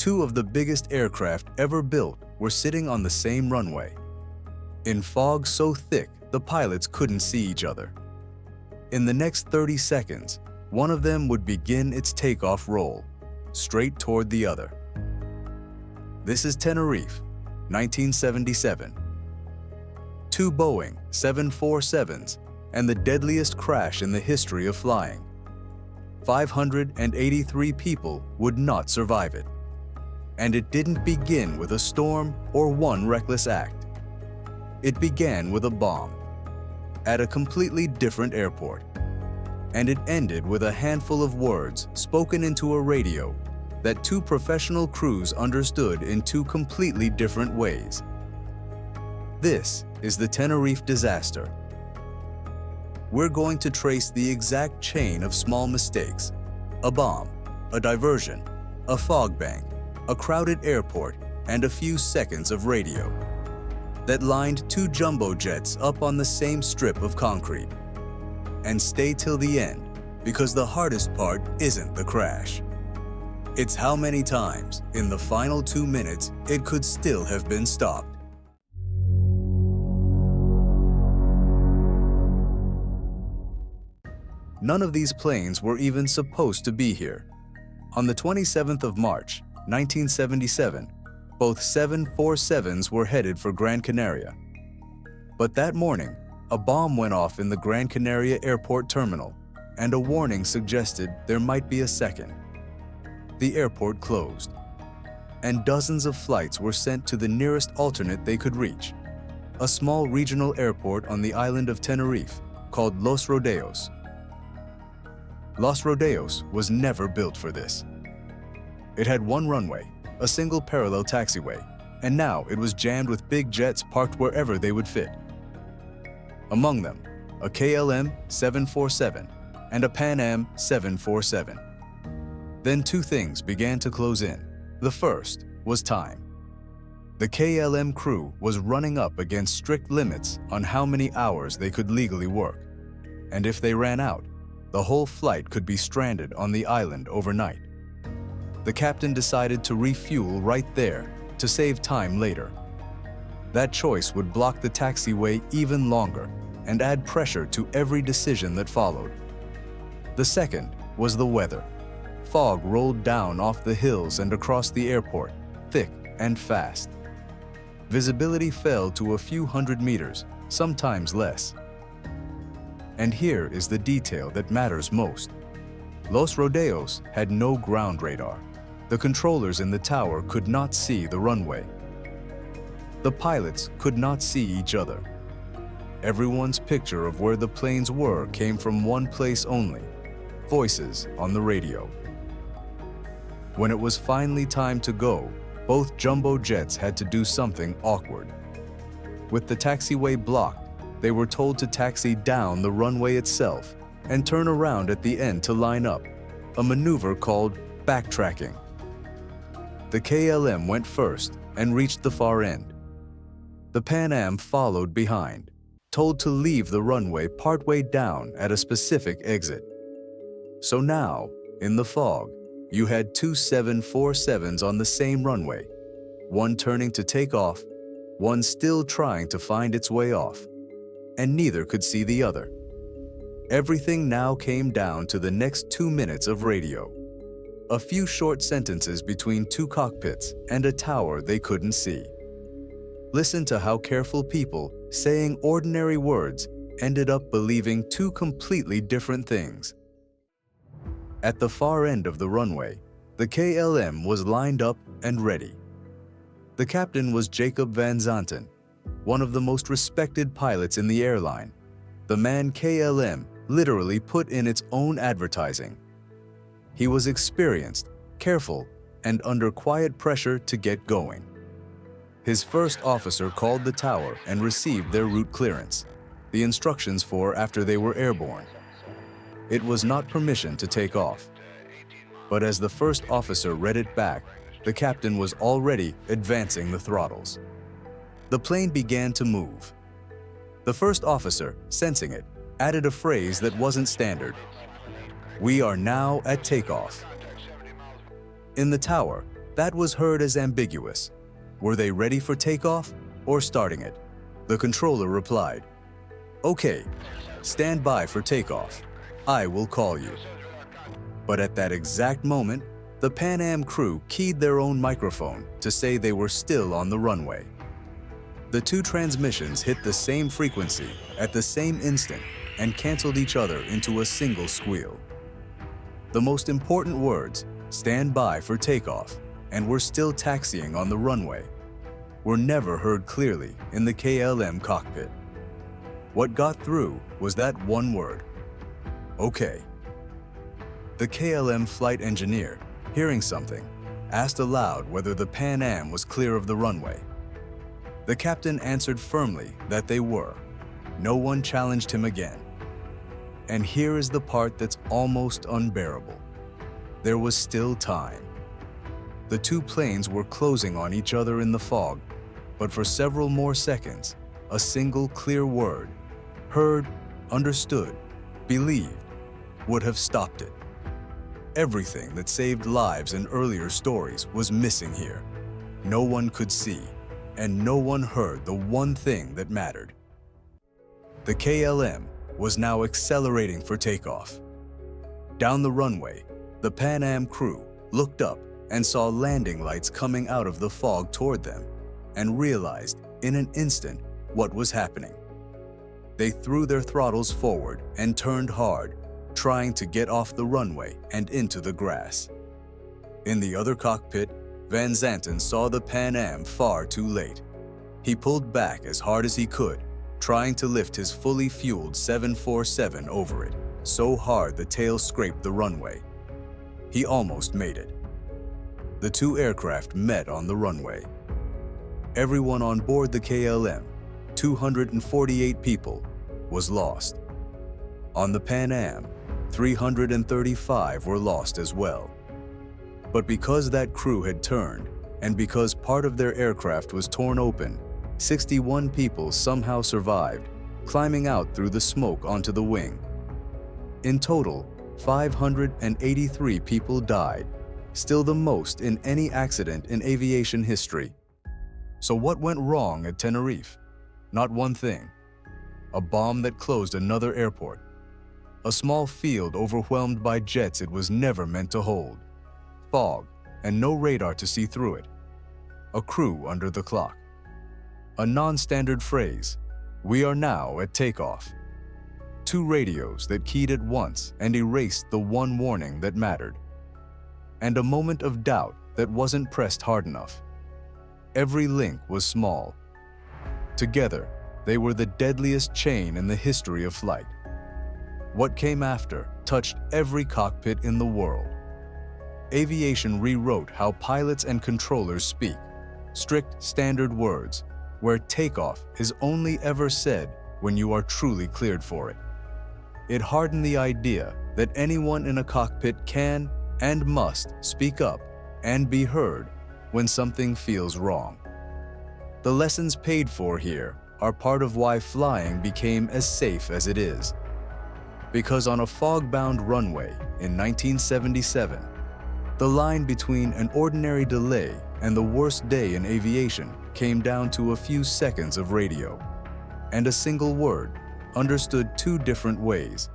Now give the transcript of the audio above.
Two of the biggest aircraft ever built were sitting on the same runway. In fog so thick, the pilots couldn't see each other. In the next 30 seconds, one of them would begin its takeoff roll, straight toward the other. This is Tenerife, 1977. Two Boeing 747s and the deadliest crash in the history of flying. 583 people would not survive it. And it didn't begin with a storm or one reckless act. It began with a bomb at a completely different airport. And it ended with a handful of words spoken into a radio that two professional crews understood in two completely different ways. This is the Tenerife disaster. We're going to trace the exact chain of small mistakes: a bomb, a diversion, a fog bank, a crowded airport, and a few seconds of radio that lined two jumbo jets up on the same strip of concrete. And stay till the end, because the hardest part isn't the crash. It's how many times, in the final 2 minutes, it could still have been stopped. None of these planes were even supposed to be here. On the 27th of March, 1977, both 747s were headed for Gran Canaria. But that morning, a bomb went off in the Gran Canaria airport terminal, and a warning suggested there might be a second. The airport closed, and dozens of flights were sent to the nearest alternate they could reach, a small regional airport on the island of Tenerife called Los Rodeos. Los Rodeos was never built for this. It had one runway, a single parallel taxiway, and now it was jammed with big jets parked wherever they would fit. Among them, a KLM 747 and a Pan Am 747. Then two things began to close in. The first was time. The KLM crew was running up against strict limits on how many hours they could legally work. And if they ran out, the whole flight could be stranded on the island overnight. The captain decided to refuel right there to save time later. That choice would block the taxiway even longer and add pressure to every decision that followed. The second was the weather. Fog rolled down off the hills and across the airport, thick and fast. Visibility fell to a few hundred meters, sometimes less. And here is the detail that matters most. Los Rodeos had no ground radar. The controllers in the tower could not see the runway. The pilots could not see each other. Everyone's picture of where the planes were came from one place only: voices on the radio. When it was finally time to go, both jumbo jets had to do something awkward. With the taxiway blocked, they were told to taxi down the runway itself and turn around at the end to line up, a maneuver called backtracking. The KLM went first and reached the far end. The Pan Am followed behind, told to leave the runway partway down at a specific exit. So now, in the fog, you had two 747s on the same runway, one turning to take off, one still trying to find its way off, and neither could see the other. Everything now came down to the next 2 minutes of radio. A few short sentences between two cockpits and a tower they couldn't see. Listen to how careful people, saying ordinary words, ended up believing two completely different things. At the far end of the runway, the KLM was lined up and ready. The captain was Jacob Van Zanten, one of the most respected pilots in the airline, the man KLM literally put in its own advertising. He was experienced, careful, and under quiet pressure to get going. His first officer called the tower and received their route clearance, the instructions for after they were airborne. It was not permission to take off. But as the first officer read it back, the captain was already advancing the throttles. The plane began to move. The first officer, sensing it, added a phrase that wasn't standard. "We are now at takeoff." In the tower, That was heard as ambiguous. Were they ready for takeoff or starting it? The controller replied, "Okay, stand by for takeoff. I will call you." But at that exact moment, the Pan Am crew keyed their own microphone to say they were still on the runway. The two transmissions hit the same frequency at the same instant and canceled each other into a single squeal. The most important words, "stand by for takeoff," and "we're still taxiing on the runway," were never heard clearly in the KLM cockpit. What got through was that one word, "Okay." The KLM flight engineer, hearing something, asked aloud whether the Pan Am was clear of the runway. The captain answered firmly that they were. No one challenged him again. And here is the part that's almost unbearable. There was still time. The two planes were closing on each other in the fog, but for several more seconds, a single clear word, heard, understood, believed, would have stopped it. Everything that saved lives in earlier stories was missing here. No one could see, and no one heard the one thing that mattered. The KLM was now accelerating for takeoff. Down the runway, the Pan Am crew looked up and saw landing lights coming out of the fog toward them, and realized in an instant what was happening. They threw their throttles forward and turned hard, trying to get off the runway and into the grass. In the other cockpit, Van Zanten saw the Pan Am far too late. He pulled back as hard as he could, trying to lift his fully fueled 747 over it, so hard the tail scraped the runway. He almost made it. The two aircraft met on the runway. Everyone on board the KLM, 248 people, was lost. On the Pan Am, 335 were lost as well. But because that crew had turned, and because part of their aircraft was torn open, 61 people somehow survived, climbing out through the smoke onto the wing. In total, 583 people died, still the most in any accident in aviation history. So what went wrong at Tenerife? Not one thing. A bomb that closed another airport. A small field overwhelmed by jets it was never meant to hold. Fog, and no radar to see through it. A crew under the clock. A non-standard phrase, "We are now at takeoff." Two radios that keyed at once and erased the one warning that mattered. And a moment of doubt that wasn't pressed hard enough. Every link was small. Together, they were the deadliest chain in the history of flight. What came after touched every cockpit in the world. Aviation rewrote how pilots and controllers speak, strict standard words, where takeoff is only ever said when you are truly cleared for it. It hardened the idea that anyone in a cockpit can and must speak up and be heard when something feels wrong. The lessons paid for here are part of why flying became as safe as it is. Because on a fog-bound runway in 1977, the line between an ordinary delay and the worst day in aviation came down to a few seconds of radio, and a single word understood two different ways.